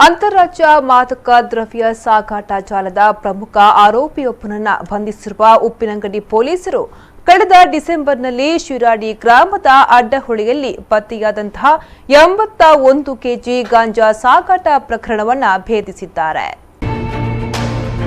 ಅಂತಾರಾಜ್ಯ ಮಾದಕ ದ್ರವ್ಯ ಸಾಗಾಟ ಜಾಲದ ಪ್ರಮುಖ ಆರೋಪಿಯೊಬ್ಬನನ್ನು ಬಂಧಿಸಿರುವ ಉಪ್ಪಿನಂಗಡಿ ಪೊಲೀಸರು ಕಳೆದ ಡಿಸೆಂಬರ್ನಲ್ಲಿ ಶಿರಾಡಿ ಗ್ರಾಮದ ಅಡ್ಡಹೊಳೆಯಲ್ಲಿ ಪತ್ತೆಯಾದಂತಹ 81 ಕೆಜಿ ಗಾಂಜಾ ಸಾಗಾಟ ಪ್ರಕರಣವನ್ನು ಭೇದಿಸಿದ್ದಾರೆ.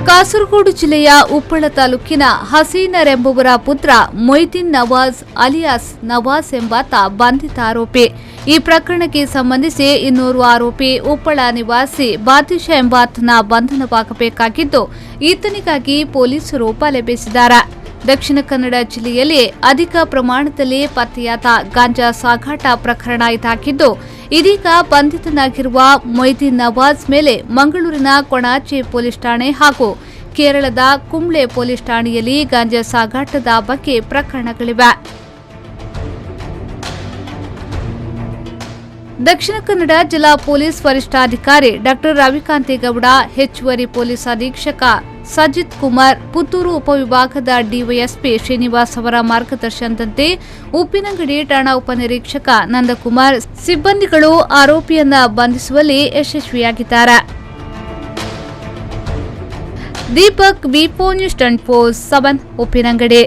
ಕಾಸರಗೋಡು ಜಿಲ್ಲೆಯ ಉಪ್ಪಳ ತಾಲೂಕಿನ ಹಸೀನರ್ ಎಂಬುವರ ಪುತ್ರ ಮೊಯ್ದೀನ್ ನವಾಜ್ ಅಲಿಯಾಸ್ ನವಾಜ್ ಎಂಬಾತ ಬಂಧಿತ ಆರೋಪಿ. ಈ ಪ್ರಕರಣಕ್ಕೆ ಸಂಬಂಧಿಸಿ ಇನ್ನೋರ್ವ ಆರೋಪಿ ಉಪ್ಪಳ ನಿವಾಸಿ ಬಾದಿಶಾ ಎಂಬಾತನ ಬಂಧನವಾಗಬೇಕಾಗಿದ್ದು, ಈತನಿಗಾಗಿ ಪೊಲೀಸರು ಬಲೆ ಬೀಸಿದ್ದಾರೆ. ದಕ್ಷಿಣ ಕನ್ನಡ ಜಿಲ್ಲೆಯಲ್ಲಿ ಅಧಿಕ ಪ್ರಮಾಣದಲ್ಲಿ ಪತ್ತೆಯಾದ ಗಾಂಜಾ ಸಾಗಾಟ ಪ್ರಕರಣ ಇದಾಗಿದ್ದು, ಇದೀಗ ಬಂಧಿತನಾಗಿರುವ ಮೊಯ್ದೀನ್ ನವಾಜ್ ಮೇಲೆ ಮಂಗಳೂರಿನ ಕೊಣಾಜೆ ಪೊಲೀಸ್ ಠಾಣೆ ಹಾಗೂ ಕೇರಳದ ಕುಂಬ್ಳೆ ಪೊಲೀಸ್ ಠಾಣೆಯಲ್ಲಿ ಗಾಂಜಾ ಸಾಗಾಟದ ಬಗ್ಗೆ ಪ್ರಕರಣಗಳಿವೆ. ದಕ್ಷಿಣ ಕನ್ನಡ ಜಿಲ್ಲಾ ಪೊಲೀಸ್ ವರಿಷ್ಠಾಧಿಕಾರಿ ಡಾ ರವಿಕಾಂತೇಗೌಡ, ಹೆಚ್ಚುವರಿ ಪೊಲೀಸ್ ಅಧೀಕ್ಷಕ ಸಜಿತ್ ಕುಮಾರ್, ಪುತ್ತೂರು ಉಪವಿಭಾಗದ ಡಿವೈಎಸ್ಪಿ ಶ್ರೀನಿವಾಸ್ ಅವರ ಮಾರ್ಗದರ್ಶನದಂತೆ ಉಪ್ಪಿನಂಗಡಿ ಠಾಣಾ ಉಪನಿರೀಕ್ಷಕ ನಂದಕುಮಾರ್ ಸಿಬ್ಬಂದಿಗಳು ಆರೋಪಿಯನ್ನ ಬಂಧಿಸುವಲ್ಲಿ ಯಶಸ್ವಿಯಾಗಿದ್ದಾರೆ. ದೀಪಕ್, ವಿ4 ನ್ಯೂಸ್ 24/7 ಉಪ್ಪಿನಂಗಡಿ.